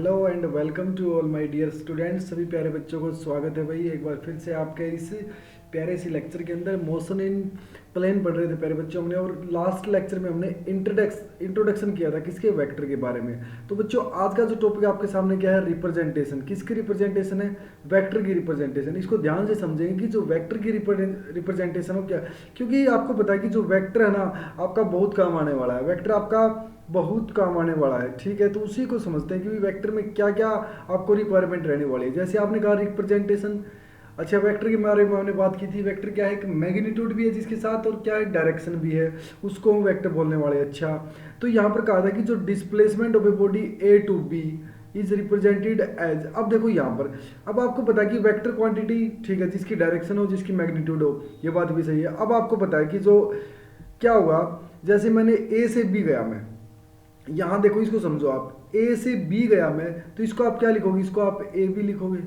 Hello and welcome to all my dear students. सभी प्यारे बच्चों को स्वागत है भाई एक बार फिर से आपके इस प्यारे सी लेक्चर के अंदर। मोशन इन प्लेन पढ़ रहे थे प्यारे बच्चों हमने, और लास्ट लेक्चर में हमने इंट्रोडक्शन किया था किसके, वेक्टर के बारे में। तो बच्चों आज का जो टॉपिक आपके सामने क्या है, रिप्रेजेंटेशन। किसकी रिप्रेजेंटेशन है? वेक्टर की रिप्रेजेंटेशन। इसको ध्यान से समझेंगे कि जो वेक्टर की रिप्रेजेंटेशन हो क्या, क्योंकि आपको पता है कि जो वेक्टर है ना आपका बहुत काम आने वाला है। वेक्टर आपका बहुत काम आने वाला है, ठीक है। तो उसी को समझते हैं कि वेक्टर में क्या क्या आपको रिक्वायरमेंट रहने वाली है। जैसे आपने कहा रिप्रेजेंटेशन, अच्छा वेक्टर के बारे में हमने बात की थी। वेक्टर क्या है, एक मैग्नीट्यूड भी है जिसके साथ, और क्या है, डायरेक्शन भी है, उसको हम वेक्टर बोलने वाले हैं। अच्छा, तो यहाँ पर कहा था कि जो displacement of a body A to B is represented as. अब देखो यहाँ पर, अब आपको पता है कि वेक्टर क्वांटिटी, ठीक है, जिसकी डायरेक्शन हो, जिसकी मैग्नीट्यूड हो, ये बात भी सही है। अब आपको पता है कि जो क्या हुआ, जैसे मैंने ए से बी गया, मैं यहाँ देखो, इसको समझो आप, ए से बी गया मैं, तो इसको आप क्या लिखोगे, इसको आप ए बी लिखोगे,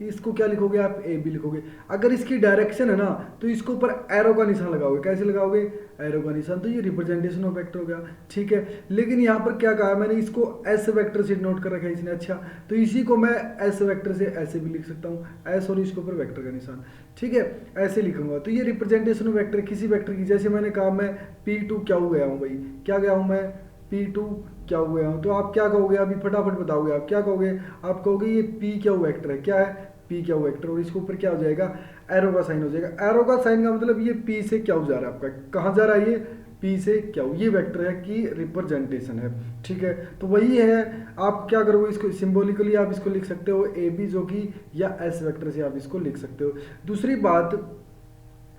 इसको क्या लिखोगे, आप ए बी लिखोगे। अगर इसकी डायरेक्शन है ना तो इसको ऊपर एरो का निशान लगाओगे। कैसे लगाओगे? एरो का निशान। तो ये रिप्रेजेंटेशन ऑफ वेक्टर हो गया, ठीक है। लेकिन यहाँ पर क्या कहा मैंने, इसको एस वेक्टर से नोट कर रखा है इसने। अच्छा, तो इसी को मैं एस वेक्टर से ऐसे भी लिख सकता हूँ, एस और इसके ऊपर वेक्टर का निशान, ठीक है, ऐसे लिखूंगा। तो ये रिप्रेजेंटेशन ऑफ वेक्टर किसी वेक्टर की। जैसे मैंने कहा मैं पी टू क्या हो गया हूँ भाई, क्या गया हूँ मैं, पी टू क्या हो गया हूँ। तो आप क्या कहोगे, अभी फटाफट बताओगे, आप क्या कहोगे, आप कहोगे ये पी क्या वेक्टर है, क्या है, पी क्या वेक्टर, और इसके ऊपर क्या हो जाएगा, एरो का साइन हो जाएगा। एरो का साइन का मतलब ये पी से क्या हो जा रहा है आपका, कहाँ जा रहा है ये, पी से क्या हो, ये वेक्टर है की रिप्रेजेंटेशन है, ठीक है। तो वही है, आप क्या करोगे, इसको सिंबॉलिकली आप इसको लिख सकते हो ए बी, जो कि या एस वेक्टर से आप इसको लिख सकते हो। दूसरी बात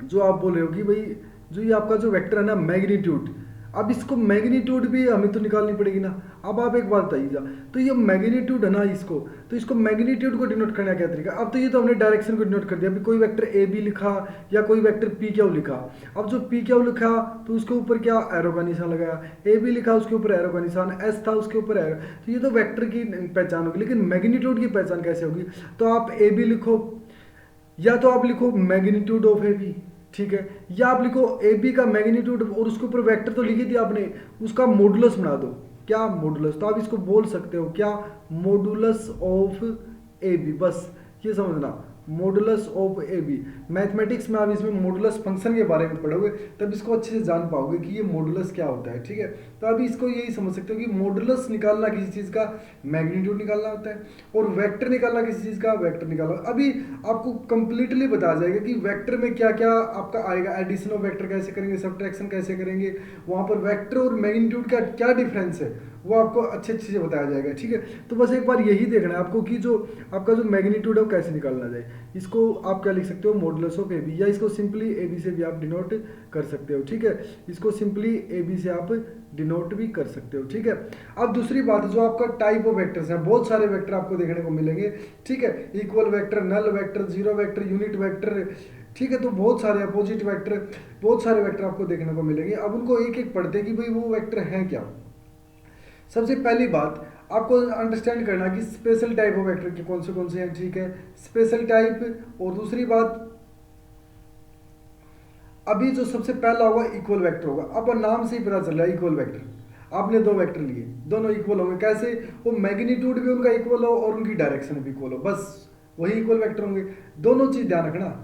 जो आप बोल रहे हो कि भाई जो ये आपका जो वेक्टर है ना मैग्नीट्यूड, अब इसको मैग्नीट्यूड भी हमें तो निकालनी पड़ेगी ना। अब आप एक बात बताइएगा, तो ये मैग्नीट्यूड है ना इसको, तो इसको मैग्नीट्यूड को डिनोट करने का क्या तरीका। अब तो ये तो हमने डायरेक्शन को डिनोट कर दिया, अभी कोई वेक्टर ए बी लिखा या कोई वेक्टर पी क्यू लिखा। अब जो पी क्यू लिखा तो उसके ऊपर क्या, एरो का निशान लगाया। ए बी लिखा उसके ऊपर एरो का निशान, एस था उसके ऊपर एरो। तो ये तो वेक्टर की पहचान होगी, लेकिन मैग्नीट्यूड की पहचान कैसे होगी। तो आप ए बी लिखो, या तो आप लिखो मैग्नीट्यूड ऑफ ए बी, ठीक है, या आप लिखो ए बी का मैग्नीट्यूड, और उसके ऊपर वेक्टर तो लिखी थी आपने, उसका मॉडुलस बना दो। क्या मॉडुलस, तो आप इसको बोल सकते हो क्या, मॉडुलस ऑफ ए बी, बस ये समझना, modulus of A B. Mathematics में आप इसमें मॉडुलस फंक्शन के बारे में पढ़ोगे तब इसको अच्छे से जान पाओगे कि ये मॉडुलस क्या होता है, ठीक है। तो अभी इसको यही समझ सकते हो कि मॉडुलस निकालना किसी चीज़ का मैग्नीट्यूड निकालना होता है, और वेक्टर निकालना किसी चीज़ का वेक्टर निकालना। अभी आपको कंप्लीटली बताया जाएगा कि वेक्टर में क्या क्या आपका आएगा, एडिशन ऑफ वेक्टर कैसे करेंगे, सब्ट्रैक्शन कैसे करेंगे, वहाँ पर वेक्टर और मैग्नीट्यूड का क्या डिफरेंस है वो आपको अच्छे से बताया जाएगा, ठीक है। तो बस एक बार यही देखना है आपको कि जो आपका जो मैग्नीट्यूड है वो कैसे निकालना जाए। इसको आप क्या लिख सकते हो, मॉडुलस ऑफ ए बी, या इसको सिंपली ए बी से भी आप डिनोट कर सकते हो, ठीक है। इसको सिंपली ए बी से आप डिनोट भी कर सकते हो, ठीक है। अब दूसरी बात, जो आपका टाइप ऑफ वेक्टर्स हैं, बहुत सारे वेक्टर आपको देखने को मिलेंगे, ठीक है। Equal vector, null vector, zero vector, unit vector, ठीक है। तो बहुत सारे अपोजिट वेक्टर, बहुत सारे वेक्टर आपको देखने को मिलेंगे। अब उनको एक एक पढ़ते हैं कि भाई वो वेक्टर हैं क्या। सबसे पहली बात आपको अंडरस्टैंड करना कि स्पेशल टाइप ऑफ वेक्टर के कौन से हैं, ठीक है, स्पेशल टाइप। और दूसरी बात, अभी जो सबसे पहला होगा इक्वल वेक्टर होगा। अब नाम से ही पता चल रहा है इक्वल वेक्टर, आपने दो वेक्टर लिए, दोनों इक्वल होंगे। कैसे? वो मैग्नीट्यूड भी उनका इक्वल हो और उनकी डायरेक्शन भी इक्वल हो, बस वही इक्वल वेक्टर होंगे। दोनों चीज ध्यान रखना,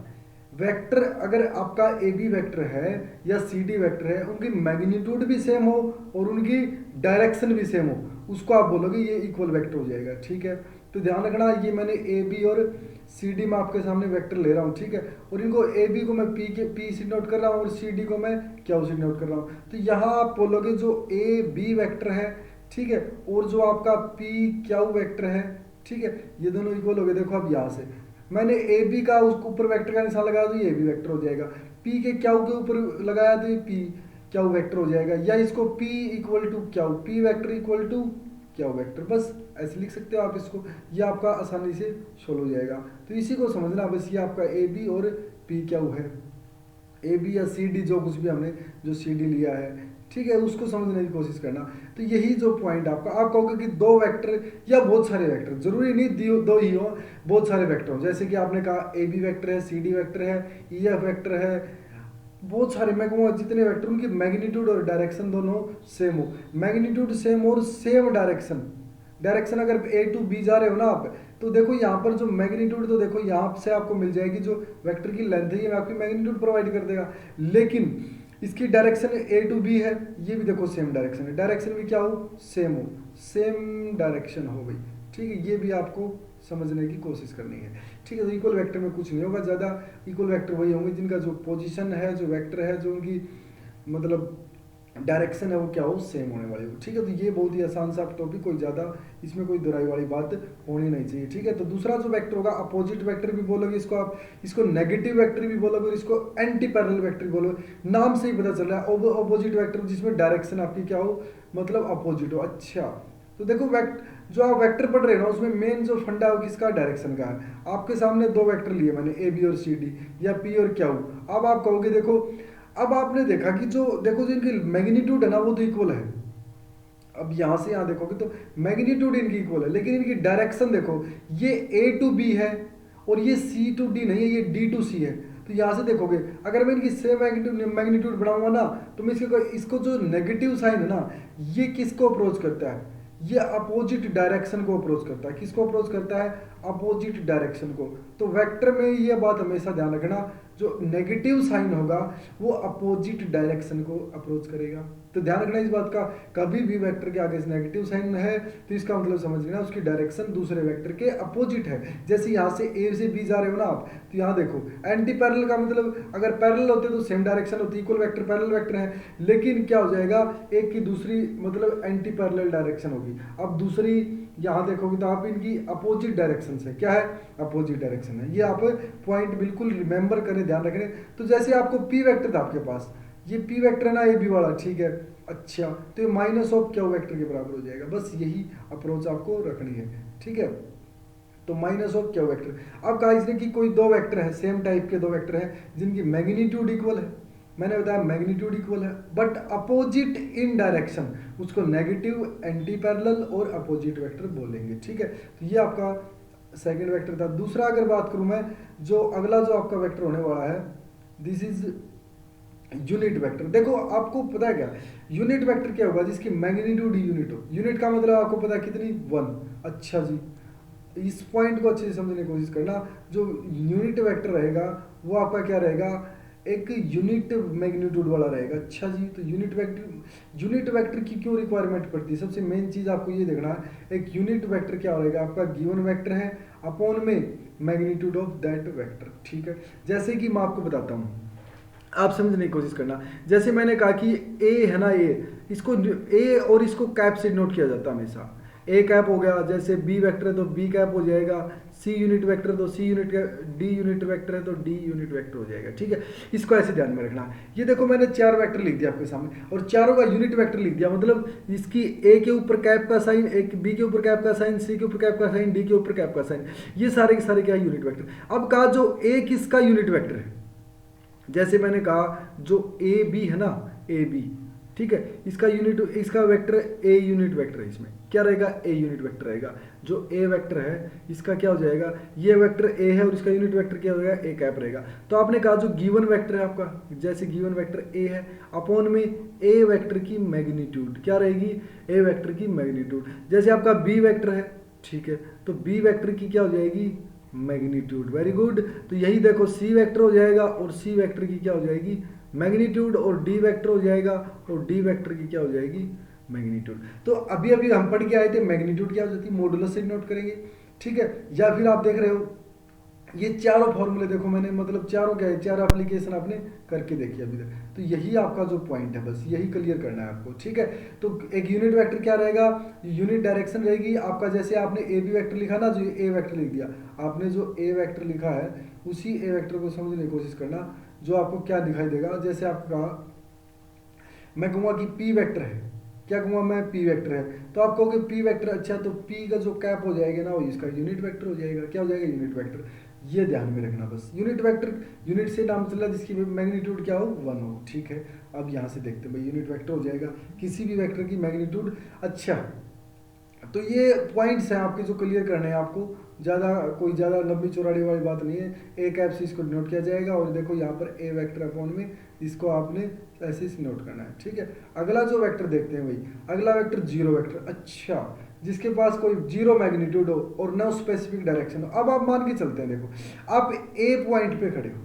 वेक्टर अगर आपका ए बी वेक्टर है या सी डी वेक्टर है, उनकी मैग्नीट्यूड भी सेम हो और उनकी डायरेक्शन भी सेम हो, उसको आप बोलोगे ये इक्वल वेक्टर हो जाएगा, ठीक है। तो ध्यान रखना, ये मैंने ए बी और सी डी में आपके सामने वेक्टर ले रहा हूँ, ठीक है। और इनको ए बी को मैं पी से नोट कर रहा हूँ और सी डी को मैं क्यू से नोट कर रहा हूँ। तो यहाँ आप बोलोगे जो ए बी वेक्टर है, ठीक है, और जो आपका पी क्यू वेक्टर है, ठीक है, ये दोनों इक्वल हो गए। देखो अब यहाँ से मैंने ए बी का उसके ऊपर वेक्टर का निशान लगाया तो ये ए बी वेक्टर हो जाएगा, पी के क्यू के ऊपर लगाया तो ये पी क्यू वेक्टर हो जाएगा, या इसको P equal to Q, P vector equal to Q vector, बस ऐसे लिख सकते हो आप इसको। ये आपका आसानी से सोल्व हो जाएगा। तो इसी को समझना, बस ये आपका ए बी और पी क्यू है, ए बी या सी डी, जो कुछ भी हमने जो सी डी लिया है, ठीक है, उसको समझने की कोशिश करना। तो यही जो पॉइंट आपका, आप कहोगे कि दो वेक्टर या बहुत सारे वेक्टर, जरूरी नहीं दो ही हो, बहुत सारे वेक्टर हो। जैसे कि आपने कहा ए बी वेक्टर है, सी डी वेक्टर है, ई एफ वेक्टर है, बहुत सारे, मैं कहूँगा जितने वेक्टर उनकी मैग्नीट्यूड और डायरेक्शन दोनों सेम हो, मैग्नीट्यूड सेम और सेम डायरेक्शन, डायरेक्शन अगर ए टू बी जा रहे हो ना आप, तो देखो यहाँ पर जो मैग्नीट्यूड, तो देखो यहाँ से आपको मिल जाएगी जो वेक्टर की लेंथ है, ये आपकी मैग्नीट्यूड प्रोवाइड कर देगा। लेकिन इसकी डायरेक्शन ए टू बी है, ये भी देखो सेम डायरेक्शन है, डायरेक्शन भी क्या हो, सेम हो, सेम डायरेक्शन हो गई। ठीक है, ये भी आपको समझने की कोशिश करनी है। ठीक है, तो इक्वल वेक्टर में कुछ नहीं होगा, ज़्यादा इक्वल वेक्टर वही होंगे जिनका जो पोजीशन है, जो वेक्टर है, जो उनकी मतलब डायरेक्शन है वो क्या हो, सेम होने वाली हो। ठीक है, तो ये बहुत ही आसान सा टॉपिक, कोई ज़्यादा इसमें कोई दोहराई वाली बात होनी नहीं चाहिए। ठीक है, तो दूसरा जो वेक्टर होगा, अपोजिट वेक्टर भी बोलोगे इसको आप, इसको नेगेटिव वेक्टर भी बोलोगे और इसको एंटी पैरेलल वेक्टर भी बोलोगे। नाम से ही पता चल रहा है अपोजिट वेक्टर, जिसमें डायरेक्शन आपकी क्या हो, मतलब अपोजिट हो। अच्छा, तो देखो जो आप वेक्टर पढ़ रहे हो ना, उसमें मेन जो फंडा है किसका, डायरेक्शन का है। आपके सामने दो वेक्टर लिए मैंने, ए बी और सी डी, या पी और क्यू। अब आप कहोगे देखो, अब आपने देखा कि जो देखो जो इनकी मैग्नीट्यूड है ना वो तो इक्वल है। अब यहां से यहां देखोगे तो मैग्नीट्यूड इनकी इक्वल है, लेकिन इनकी डायरेक्शन देखो, ये ए टू बी है और ये सी टू डी नहीं है, ये डी टू सी है। तो यहां से देखोगे, अगर मैं इनकी सेम मैग्नीट्यूड बनाऊंगा ना, तो मैं इसको जो नेगेटिव साइन है ना, ये किसको अप्रोच करता है, ये अपोजिट डायरेक्शन को अप्रोच करता है। किसको अप्रोच करता है, अपोजिट डायरेक्शन को। तो वेक्टर में ये बात हमेशा ध्यान रखना, जो नेगेटिव साइन होगा वो अपोजिट डायरेक्शन को अप्रोच करेगा। तो ध्यान रखना इस बात का, कभी भी वेक्टर के आगे नेगेटिव साइन है तो इसका मतलब समझ लेना उसकी डायरेक्शन दूसरे वेक्टर के अपोजिट है। जैसे यहाँ से ए से बी जा रहे हो ना आप, तो यहाँ देखो एंटी पैरेलल का मतलब, अगर पैरेलल होते तो सेम डायरेक्शन होती, इक्वल वेक्टर पैरेलल वेक्टर है, लेकिन क्या हो जाएगा, एक की दूसरी मतलब एंटी पैरेलल डायरेक्शन होगी। अब दूसरी यहाँ देखोगे तो आप इनकी अपोजिट डायरेक्शन से, क्या है, अपोजिट डायरेक्शन है। ये आप पॉइंट बिल्कुल रिमेंबर करें, ध्यान रखें। तो जैसे आपको पी वेक्टर था आपके पास, ये पी वेक्टर है ना, ए बी वाला, ठीक है। अच्छा, तो ये माइनस ऑफ क्यू वेक्टर के बराबर हो जाएगा। बस यही अप्रोच आपको रखनी है। ठीक है, तो माइनस ऑफ क्यू वेक्टर। अब कहा इसने कि कोई दो वेक्टर है, सेम टाइप के दो वेक्टर हैं जिनकी मैग्नीट्यूड इक्वल है। मैंने बताया मैग्नीट्यूड इक्वल है बट अपोजिट इन डायरेक्शन, उसको नेगेटिव, एंटी पैरेलल और अपोजिट वेक्टर बोलेंगे। ठीक है, तो ये आपका सेकंड वेक्टर था। दूसरा अगर बात करूं मैं, जो अगला जो आपका वेक्टर होने वाला है, दिस इज यूनिट वेक्टर। देखो आपको पता है क्या, यूनिट वेक्टर क्या होगा, जिसकी मैग्नीट्यूड ही यूनिट हो। यूनिट का मतलब आपको पता है कितनी, 1। अच्छा जी, इस पॉइंट को अच्छे से समझने की कोशिश करना। जो यूनिट वेक्टर रहेगा वो आपका क्या रहेगा, एक यूनिट मैग्नीट्यूड वाला रहेगा। अच्छा जी, तो यूनिट वेक्टर की क्यों रिक्वायरमेंट पड़ती है, सबसे मेन चीज आपको ये देखना है, एक यूनिट वेक्टर क्या रहेगा, आपका गिवन वेक्टर है अपॉन में मैग्नीट्यूड ऑफ दैट वेक्टर। ठीक है, जैसे कि मैं आपको बताता हूँ, आप समझने की कोशिश करना। जैसे मैंने कहा कि ए है ना, इसको ए और इसको कैप से नोट किया जाता है हमेशा। ए कैप हो गया, जैसे बी वेक्टर है तो बी कैप हो जाएगा, सी यूनिट वेक्टर है तो सी यूनिट, डी यूनिट वेक्टर है तो डी यूनिट वेक्टर हो जाएगा। ठीक है, इसको ऐसे ध्यान में रखना। ये देखो मैंने 4 वेक्टर लिख दिया आपके सामने और चारों का यूनिट वेक्टर लिख दिया, मतलब इसकी ए के ऊपर कैप का साइन, एक बी के ऊपर कैप का साइन, सी के ऊपर कैप का साइन, डी के ऊपर कैप का साइन, ये सारे के सारे क्या है, यूनिट वेक्टर। अब कहा जो ए किसका यूनिट वेक्टर है, जैसे मैंने कहा जो ए बी है ना, ए बी, ठीक है, इसका यूनिट, इसका वेक्टर ए यूनिट वेक्टर है, इसमें क्या रहेगा, ए यूनिट वेक्टर रहेगा। जो ए वेक्टर है इसका क्या हो जाएगा, ये वेक्टर ए है और इसका यूनिट वेक्टर क्या हो जाएगा, ए कैप रहेगा। तो आपने कहा जो गिवन वेक्टर है आपका, जैसे गिवन वेक्टर ए है अपॉन में ए वेक्टर की मैग्नीट्यूड क्या रहेगी, ए वेक्टर की मैग्नीट्यूड। जैसे आपका बी वेक्टर है, ठीक है, तो बी वेक्टर की क्या हो जाएगी, मैग्नीट्यूड। वेरी गुड, तो यही देखो सी वेक्टर हो जाएगा और सी वेक्टर की क्या हो जाएगी, मैग्नीट्यूड, और डी वेक्टर हो जाएगा और डी वेक्टर की क्या हो जाएगी, मैग्नीट्यूड। तो अभी अभी हम पढ़ के आए थे मैग्नीट्यूड क्या हो जाती है, मॉडुलस से नोट करेंगे। ठीक है, या फिर आप देख रहे हो ये चारों फॉर्मूले देखो मैंने, मतलब चारों क्या है, 4 एप्लीकेशन आपने करके देखी अभी तक। तो यही आपका जो पॉइंट है, बस यही क्लियर करना है आपको। ठीक है, तो एक यूनिट वेक्टर क्या रहेगा, यूनिट डायरेक्शन रहेगी आपका। जैसे आपने ए बी वेक्टर लिखा ना, जो ए वेक्टर लिख दिया आपने, जो ए वेक्टर लिखा है उसी ए वेक्टर को समझने की कोशिश करना, जो आपको क्या दिखाई देगा। जैसे आपका मैं कहूँगा कि पी वेक्टर है, क्या कहूँगा मैं, पी वेक्टर है, तो आप कहोगे पी वेक्टर, अच्छा तो पी का जो कैप हो जाएगा ना, वो इसका यूनिट वेक्टर हो जाएगा। क्या हो जाएगा, यूनिट वेक्टर। ये ध्यान में रखना बस, यूनिट वेक्टर, यूनिट से नाम चल रहा है जिसकी मैग्नीट्यूड क्या हो, 1 हो। ठीक है, अब यहाँ से देखते हैं भाई, यूनिट वेक्टर हो जाएगा किसी भी वेक्टर की मैग्नीट्यूड। अच्छा, तो ये पॉइंट्स हैं आपके जो क्लियर करने हैं आपको, ज़्यादा लंबी चौड़ाई वाली बात नहीं है। ए कैप से इसको नोट किया जाएगा और देखो यहाँ पर ए वेक्टर अपॉन में इसको आपने ऐसे से नोट करना है, ठीक है। अगला जो वेक्टर देखते हैं भाई, अगला वेक्टर जीरो वेक्टर। अच्छा, जिसके पास कोई जीरो मैग्नीट्यूड हो और नो स्पेसिफिक डायरेक्शन हो। अब आप मान के चलते हैं, देखो आप ए पॉइंट पे खड़े हो,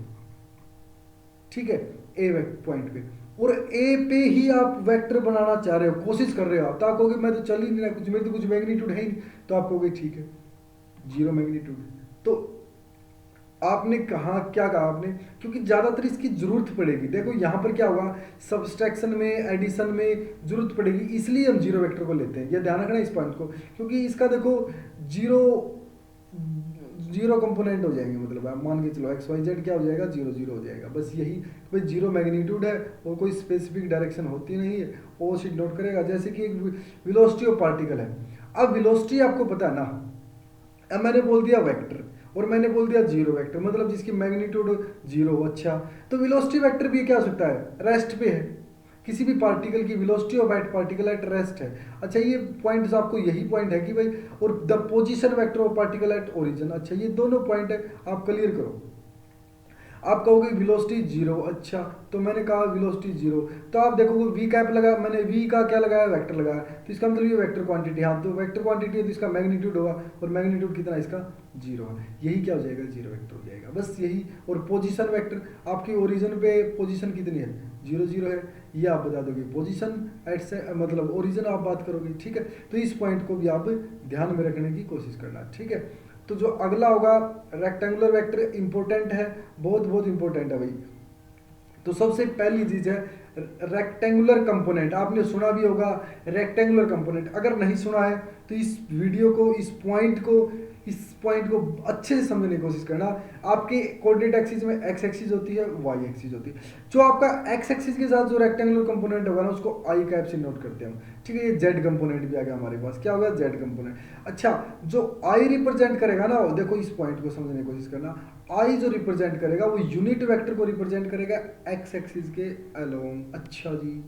ठीक है, ए पॉइंट पे, और ए पे ही आप वेक्टर बनाना चाह रहे हो, कोशिश कर रहे हो आप, तो आप कहोगे मैं तो चल ही नहीं रहा कुछ, मेरे तो कुछ मैग्नीट्यूड है ही नहीं, तो आप कहोगे ठीक है जीरो मैग्नीट्यूड। तो आपने कहा, क्या कहा आपने, क्योंकि ज़्यादातर इसकी जरूरत पड़ेगी। देखो यहाँ पर क्या हुआ, सब्सट्रैक्शन में, एडिशन में जरूरत पड़ेगी, इसलिए हम जीरो वेक्टर को लेते हैं। ये ध्यान रखना इस पॉइंट को, क्योंकि इसका देखो जीरो जीरो कंपोनेंट हो जाएंगे, मतलब आप मान के चलो एक्स वाई जेड क्या हो जाएगा, जीरो जीरो हो जाएगा। बस यही भाई, जीरो मैग्नीट्यूड है और कोई स्पेसिफिक डायरेक्शन होती नहीं है, वो शीट नोट करेगा। जैसे कि एक वेलोसिटी ऑफ पार्टिकल है, अब वेलोसिटी आपको पता है ना, अब मैंने बोल दिया वेक्टर और मैंने बोल दिया जीरो वेक्टर, मतलब जिसकी मैग्नीट्यूड जीरो। अच्छा, तो वेलोसिटी वेक्टर भी क्या हो सकता है, रेस्ट पे है, किसी भी पार्टिकल की velocity of that particle at rest है। अच्छा, ये पॉइंट्स आपको यही पॉइंट है कि भाई, और the position vector of particle at origin. अच्छा, ये दोनों पॉइंट है, आप क्लियर करो। आप कहोगे वेलोसिटी जीरो, अच्छा तो मैंने कहा वेलोसिटी जीरो, तो आप देखोगे वी कैप लगा, मैंने वी का क्या लगाया, वेक्टर लगाया, तो इसका मतलब ये वेक्टर क्वांटिटी, हाँ तो वेक्टर क्वांटिटी है तो इसका मैग्नीट्यूड होगा, और मैग्नीट्यूड कितना, इसका जीरो है, यही क्या हो जाएगा, जीरो वेक्टर हो जाएगा, बस यही। और पोजीशन वेक्टर आपकी ओरिजिन पे पोजीशन कितनी है, जीरो जीरो है, ये आप बता दोगे। पोजीशन एट से मतलब ओरिजिन आप बात करोगे, ठीक है। तो इस पॉइंट को भी आप ध्यान में रखने की कोशिश करना, ठीक है। तो जो अगला होगा रेक्टेंगुलर वेक्टर, इंपॉर्टेंट है, बहुत बहुत इंपॉर्टेंट है भाई। तो सबसे पहली चीज है रेक्टेंगुलर कंपोनेंट, आपने सुना भी होगा रेक्टेंगुलर कंपोनेंट, अगर नहीं सुना है तो इस वीडियो को, इस पॉइंट को अच्छे से समझने की कोशिश करना। आपके कोऑर्डिनेट एक्सिस में एक्स एक्सिस होती है, वाई एक्सिस होती है, जो आपका एक्स एक्सिस के साथ जो रेक्टेंगुलर कंपोनेंट होगा ना, उसको आई कैप से नोट करते हैं हम, ठीक है। ये जेड कंपोनेंट भी आ गया हमारे पास, क्या होगा, जेड कंपोनेंट। अच्छा, जो आई रिप्रेजेंट करेगा ना, देखो इस पॉइंट को समझने की कोशिश करना, आई जो रिप्रेजेंट करेगा वो यूनिट वेक्टर को रिप्रेजेंट करेगा एक्स एक्सिस के अलोंग। अच्छा जी,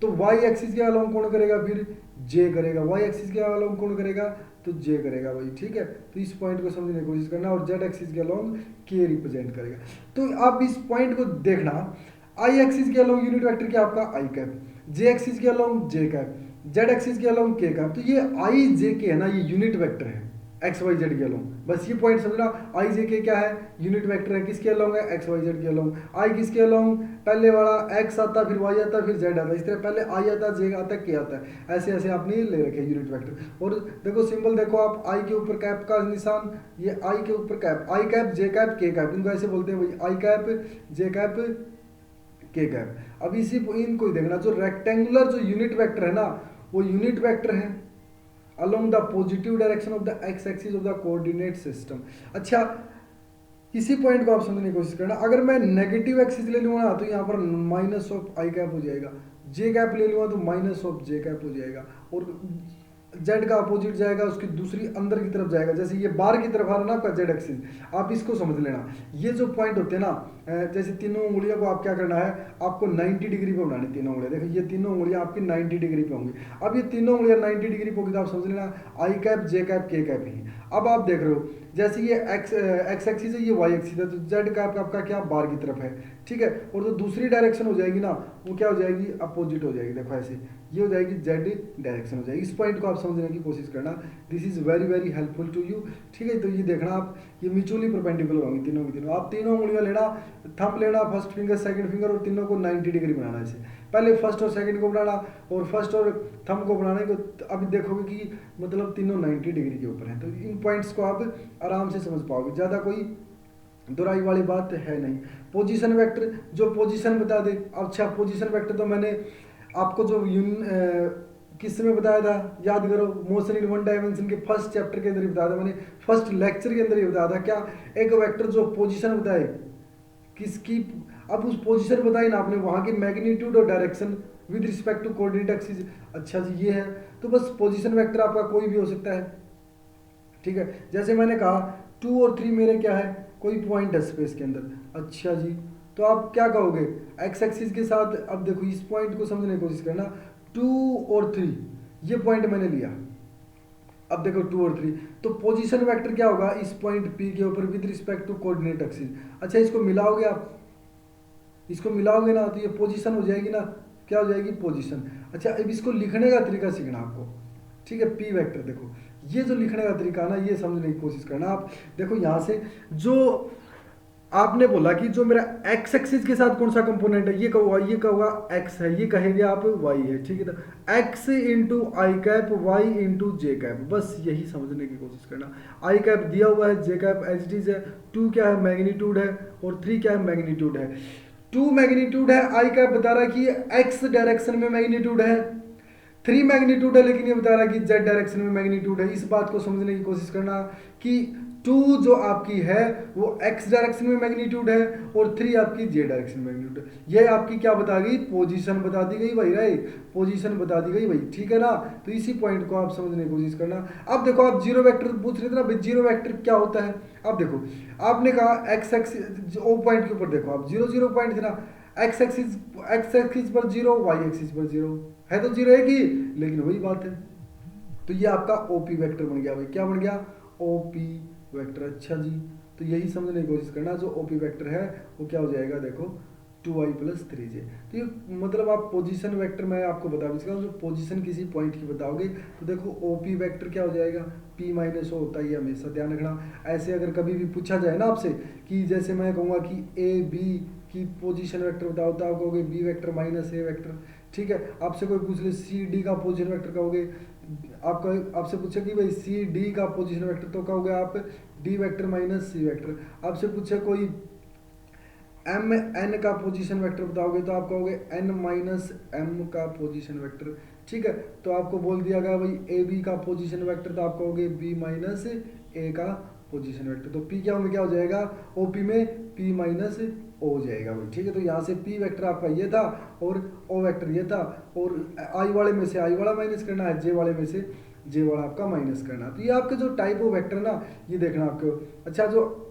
तो वाई एक्सिस के अलोंग कौन करेगा, फिर जे करेगा, वाई एक्सिस के अलोंग कौन करेगा, तो जे करेगा भाई, ठीक है। तो इस पॉइंट को समझने की कोशिश करना, और जेड एक्सिस के अलोंग के रिप्रेजेंट करेगा। तो आप इस पॉइंट को देखना, आई एक्सिस के अलोंग यूनिट वेक्टर क्या आपका आई कैप, जे एक्सिस के अलोंग जे कैप, जेड एक्सिस के अलोंग के कैप। तो ये आई जे के है ना, ये यूनिट वेक्टर है एक्स वाई जेड के अलोंग, बस ये पॉइंट समझना। आई जे के क्या है, यूनिट वेक्टर है, किसके अलोंग है, एक्स वाई जेड के अलोंग। आई किसके अलोंग, पहले वाला एक्स आता, फिर वाई आता, फिर जेड आता, इस तरह पहले आई आता, जे आता, के आता है, ऐसे ऐसे आपने ले रखे यूनिट वेक्टर। और देखो सिंबल देखो आप, आई के ऊपर कैप का निशान, ये आई के ऊपर कैप, आई कैप, जे कैप, के कैप, इनको ऐसे बोलते हैं भाई, आई कैप, जे कैप, के कैप। अब इसी इनको देखना, जो रेक्टेंगुलर जो यूनिट वेक्टर है ना, वो यूनिट वेक्टर है along the positive direction of the x axis of the coordinate system। अच्छा, इसी पॉइंट को आप समझने की कोशिश करना। अगर मैं नेगेटिव एक्सिस ले लूँगा ना, तो यहाँ पर माइनस ऑफ आई कैप हो जाएगा, जे कैप ले लूँगा तो माइनस ऑफ जे कैप हो जाएगा, और जेड का अपोजिट जाएगा, उसकी दूसरी अंदर की तरफ जाएगा। जैसे ये बाहर की तरफ आ रहा है ना आपका जेड एक्सिस, आप इसको समझ लेना। ये जो पॉइंट होते हैं ना, जैसे तीनों उंगलियों को आप क्या करना है, आपको 90 डिग्री पे बनानी तीनों उंगलियां। देखो ये तीनों उंगलियां आपकी 90 डिग्री पे होंगी। अब ये तीनों उंगलियां 90 डिग्री पे होगी तो आप समझ लेना आई कैप, जे कैप, के कैप ही। अब आप देख रहे हो, जैसे ये एक्स एक्सिस है, ये वाई एक्सिस है, तो जेड कैप आपका क्या बाहर की तरफ है, ठीक है। और जो दूसरी डायरेक्शन हो जाएगी ना, वो क्या हो जाएगी, अपोजिट हो जाएगी। देखो ऐसे ये हो जाएगी जेड डायरेक्शन हो जाएगी। इस पॉइंट को आप समझने की कोशिश करना, this is very very helpful to you, ठीक है। तो ये देखना आप, ये म्यूचुअली परपेंडिकुलर होंगी तीनों की तीनों। आप तीनों उंगलियां लेना, थंब लेना, फर्स्ट फिंगर, सेकंड फिंगर, और तीनों को 90 डिग्री बनाना। ऐसे पहले फर्स्ट और सेकंड को बनाना, और फर्स्ट और थंब को बनाने को अभी देखोगे कि मतलब तीनों 90 डिग्री के ऊपर हैं। तो इन पॉइंट्स को आप आराम से समझ पाओगे, ज़्यादा कोई दोहराई वाली बात है नहीं। पोजीशन वेक्टर, जो पोजीशन बता दे। अच्छा, पोजीशन वेक्टर तो मैंने आपको जो किस में बताया था, याद करो, मोशन इन वन डायमेंशन के फर्स्ट चैप्टर के अंदर ही बताया था मैंने, फर्स्ट लेक्चर के अंदर ही बताया था। क्या, एक वेक्टर जो पोजीशन बताए किसकी, अब उस पोजीशन बताई ना आपने, वहाँ की मैग्नीट्यूड और direction with respect to coordinate axis. अच्छा जी, ये है। तो बस पोजीशन वेक्टर आपका कोई भी हो सकता है, ठीक है। जैसे मैंने कहा 2 और 3 मेरे क्या है, कोई पॉइंट है स्पेस के अंदर। अच्छा जी, तो आप क्या कहोगे, एक्स एक्सिस के साथ। अब देखो इस पॉइंट को समझने की कोशिश करना, 2 और 3 ये पॉइंट मैंने लिया, अब देखो 2 और 3, तो पोजीशन वेक्टर क्या होगा इस पॉइंट P के ऊपर with respect to coordinate axis. अच्छा इसको मिलाओगे आप, इसको मिलाओगे ना तो ये पोजीशन हो जाएगी ना, क्या हो जाएगी पोजीशन। अच्छा अब इसको लिखने का तरीका सीखना आपको, ठीक है। P वेक्टर देखो ये जो लिखने का तरीका ना ये समझने की कोशिश करना आप। देखो यहाँ से जो आपने बोला कि जो मेरा एक्स एक्सिस के साथ कौन सा कंपोनेंट है, ये कहोगा, ये कहोगा एक्स है, ये कहेंगे आप वाई है, ठीक है। तो एक्स इंटू आई कैप, वाई इंटू जे कैप, बस यही समझने की कोशिश करना। आई कैप दिया हुआ है, जे कैप एच डी है, 2 क्या है मैग्नीट्यूड है, और 3 क्या है मैग्नीट्यूड है। 2 मैग्नीट्यूड है, आई कैप बता रहा है कि एक्स डायरेक्शन में मैग्नीट्यूड है, 3 मैग्नीट्यूड है लेकिन ये बता रहा है कि जेड डायरेक्शन में मैग्नीट्यूड है। इस बात को समझने की कोशिश करना कि 2 जो आपकी है वो x डायरेक्शन में मैग्नीट्यूड है और 3 आपकी z डायरेक्शन में मैग्नीट्यूड है। ये आपकी क्या बता गई, पोजीशन बता दी गई भाई, राइट, पोजीशन बता दी गई भाई, ठीक है ना। तो इसी पॉइंट को आप समझने की कोशिश करना। अब देखो आप जीरो वेक्टर पूछ रहे थे ना भाई, जीरो वेक्टर क्या होता है। अब देखो आपने कहा एक्स एक्सिस ओ पॉइंट के ऊपर देखो आप 0 0 पॉइंट थे ना, एक्स एक्सिस पर 0, वाई एक्सिस पर 0 है, तो 0 है कि, लेकिन वही बात है। तो ये आपका ओपी वेक्टर बन गया भाई, क्या बन गया, ओपी वेक्टर। अच्छा जी, तो यही समझने की कोशिश करना, जो ओपी वेक्टर है वो क्या हो जाएगा, देखो 2i + 3j। तो ये मतलब आप पोजीशन वेक्टर, मैं आपको बता भी सकता हूँ, जो पोजीशन किसी पॉइंट की बताओगे तो देखो ओपी वेक्टर क्या हो जाएगा, p - o होता है, ये हमेशा ध्यान रखना। ऐसे अगर कभी भी पूछा जाए ना आपसे कि जैसे मैं कहूँगा कि ए बी की पोजीशन वेक्टर बताओ तो आप कहोगे b वेक्टर - a वेक्टर, ठीक है। आपसे कोई पूछ ले सी डी का पोजीशन वेक्टर कहोगे, आपसे पूछे कि भाई सी डी का पोजीशन वेक्टर तो कहोगे आप डी वेक्टर - सी वेक्टर। आपसे पूछे कोई एम एन का पोजीशन वेक्टर बताओगे तो आप कहोगे n - m का पोजीशन वेक्टर, ठीक है। तो आपको बोल दिया गया भाई ए बी का पोजीशन वेक्टर तो आप कहोगे b - a का पोजीशन वेक्टर। तो p क्या में क्या हो जाएगा, ओपी में p - o हो जाएगा भाई, ठीक है। तो यहाँ से p वेक्टर आपका ये था और o वेक्टर ये था, और i वाले में से i वाला माइनस करना है, j वाले में से j वाला आपका माइनस करना। तो ये आपके जो टाइप ऑफ वेक्टर ना ये देखना आपको। अच्छा जो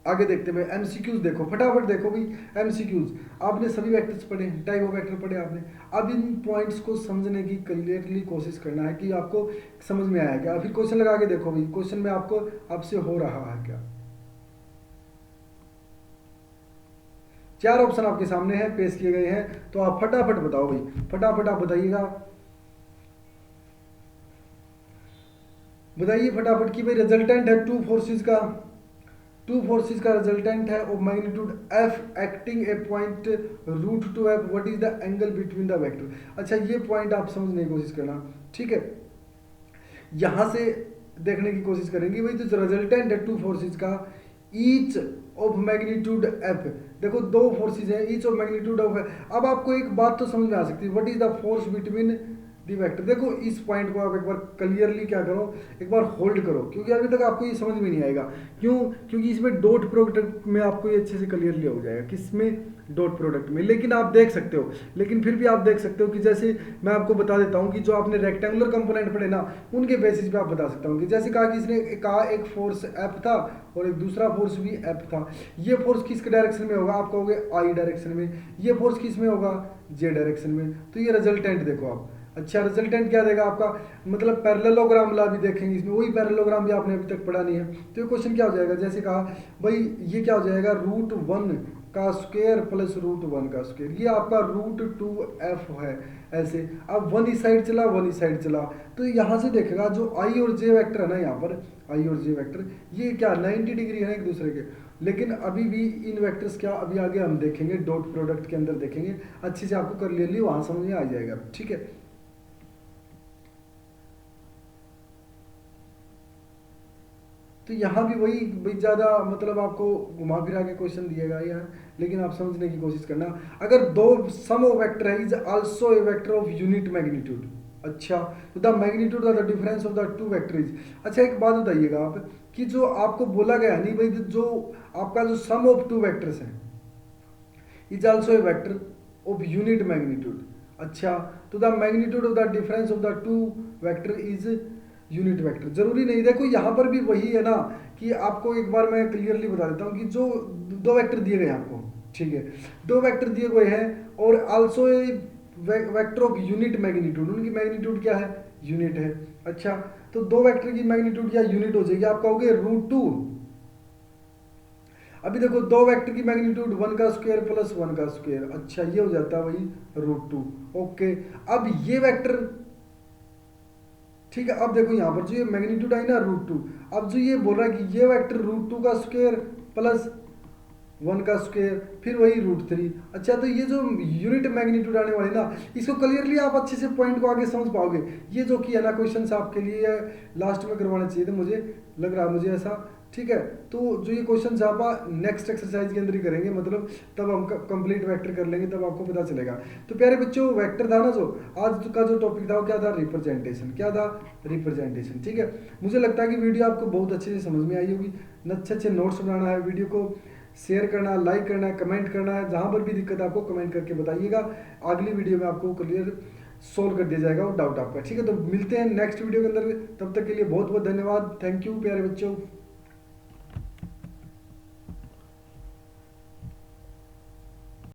आगे देखते हुए एमसीक्यूज देखो, फटाफट देखो भाई एमसीक्यूज। आपने सभी वेक्टर्स पढ़े, टाइप ऑफ वेक्टर पढ़े आपने। अब इन पॉइंट्स को समझने की क्लियरली कोशिश करना है कि आपको समझ में आया क्या। फिर क्वेश्चन लगा के देखो भाई, क्वेश्चन में आपको आपसे हो रहा है क्या। 4 ऑप्शन आपके सामने हैं, पेश किए गए हैं, तो आप फटाफट बताओ भाई, फटाफट आप बताइएगा, बताइए फटाफट कि भाई रिजल्टेंट है टू फोर्सेस का रिजल्टेंट है of magnitude f acting A point √2f, what is the angle between the vector. अच्छा ये पॉइंट आप समझने की कोशिश करना, ठीक है। यहां से देखने की कोशिश करेंगे भाई, तो रिजल्टेंट है टू फोर्सेस का, ईच ऑफ मैग्नीट्यूड f, देखो 2 फोर्सेस हैं, each of magnitude of f। अब आपको एक बात तो समझ में आ सकती है, what is the force between the vector. देखो इस पॉइंट को आप एक बार क्लियरली क्या करो, एक बार होल्ड करो, क्योंकि अभी तक आपको ये समझ में नहीं आएगा। क्यों, क्योंकि इसमें डॉट प्रोडक्ट में आपको ये अच्छे से क्लियरली हो जाएगा, किसमें, डॉट प्रोडक्ट में। लेकिन आप देख सकते हो, लेकिन फिर भी आप देख सकते हो कि जैसे मैं आपको बता देता हूँ कि जो आपने रेक्टेंगुलर कंपोनेंट पढ़े ना उनके बेसिस पे आप बता सकता हूँ कि जैसे कहा कि इसने कहा एक फोर्स F था और एक दूसरा फोर्स भी F था। ये फोर्स किसके डायरेक्शन में होगा, आप कहोगे I डायरेक्शन में। ये फोर्स किस में होगा, J डायरेक्शन में। तो ये रिजल्टेंट देखो आप। अच्छा रिजल्टेंट क्या देगा आपका, मतलब पैरेललोग्राम ला भी देखेंगे इसमें, वही पैरेललोग्राम भी आपने अभी तक पढ़ा नहीं है। तो ये क्वेश्चन क्या हो जाएगा, जैसे कहा भाई ये क्या हो जाएगा, √1 का स्क्वायर प्लस √1 का स्क्वायर, ये आपका √2f है ऐसे। अब 1 इस साइड चला, 1 इस साइड चला, तो यहाँ से देखेगा जो i और j वेक्टर है ना, यहाँ पर i और j वेक्टर ये क्या 90 डिग्री है एक दूसरे के। लेकिन अभी भी इन वेक्टर्स क्या, अभी आगे हम देखेंगे डॉट प्रोडक्ट के अंदर देखेंगे अच्छे से, आपको क्लियरली वहाँ समझ में आ जाएगा, ठीक है। तो यहाँ भी वही ज़्यादा मतलब आपको घुमा फिरा के क्वेश्चन दिएगा यहाँ, लेकिन आप समझने की कोशिश करना। अगर दो सम ऑफ वेक्टर है is also a vector of unit magnitude, अच्छा तो the magnitude of the difference of the two vector is. अच्छा एक बात बताइएगा आप कि जो आपको बोला गया नहीं भाई, जो आपका जो सम ऑफ टू वेक्टर्स है is also a vector of unit magnitude. अच्छा तो the magnitude of the difference of the two vector is unit vector. जरूरी नहीं, देखो यहाँ पर भी वही है ना कि आपको एक बार मैं क्लियरली बता देता हूँ कि जो 2 वेक्टर दिए गए हैं आपको, ठीक है 2 वेक्टर दिए गए हैं और also vector of unit magnitude, उनकी मैग्नीट्यूड क्या है, यूनिट है। अच्छा, तो दो वेक्टर की मैग्नीट्यूड क्या यूनिट हो जाएगी, आप कहोगे √2। अभी देखो दो वेक्टर की मैग्नीट्यूड 1 का स्क्वायर प्लस 1 का स्क्वायर, अच्छा ये हो जाता है वही √2। ओके, अब ये वेक्टर, ठीक है, अब देखो यहाँ पर जो ये मैग्नीट्यूड आई ना √2, अब जो ये बोल रहा है कि ये वेक्टर √2 का स्क्वायर प्लस 1 का स्क्वायर फिर वही √3। अच्छा, तो ये जो यूनिट मैग्नीट्यूड आने वाली ना, इसको क्लियरली आप अच्छे से पॉइंट को आगे समझ पाओगे। ये जो कि है ना क्वेश्चन आपके लिए लास्ट में करवाने चाहिए थे, मुझे लग रहा है, मुझे ऐसा, ठीक है। तो जो ये क्वेश्चन आप नेक्स्ट एक्सरसाइज के अंदर ही करेंगे, मतलब तब हम कंप्लीट वेक्टर कर लेंगे, तब आपको पता चलेगा। तो प्यारे बच्चों, वेक्टर था ना जो आज का जो टॉपिक था वो क्या था, रिप्रेजेंटेशन। क्या था, रिप्रेजेंटेशन, ठीक है। मुझे लगता है कि वीडियो आपको बहुत अच्छे से समझ में आई होगी। अच्छे अच्छे नोट्स बनाना है, वीडियो को शेयर करना, लाइक करना है, कमेंट करना है, जहां पर भी दिक्कत है आपको कमेंट करके बताइएगा। अगली वीडियो में आपको क्लियर सोल्व कर दिया जाएगा वो डाउट आपका, ठीक है। तो मिलते हैं नेक्स्ट वीडियो के अंदर, तब तक के लिए बहुत बहुत धन्यवाद। थैंक यू प्यारे बच्चों।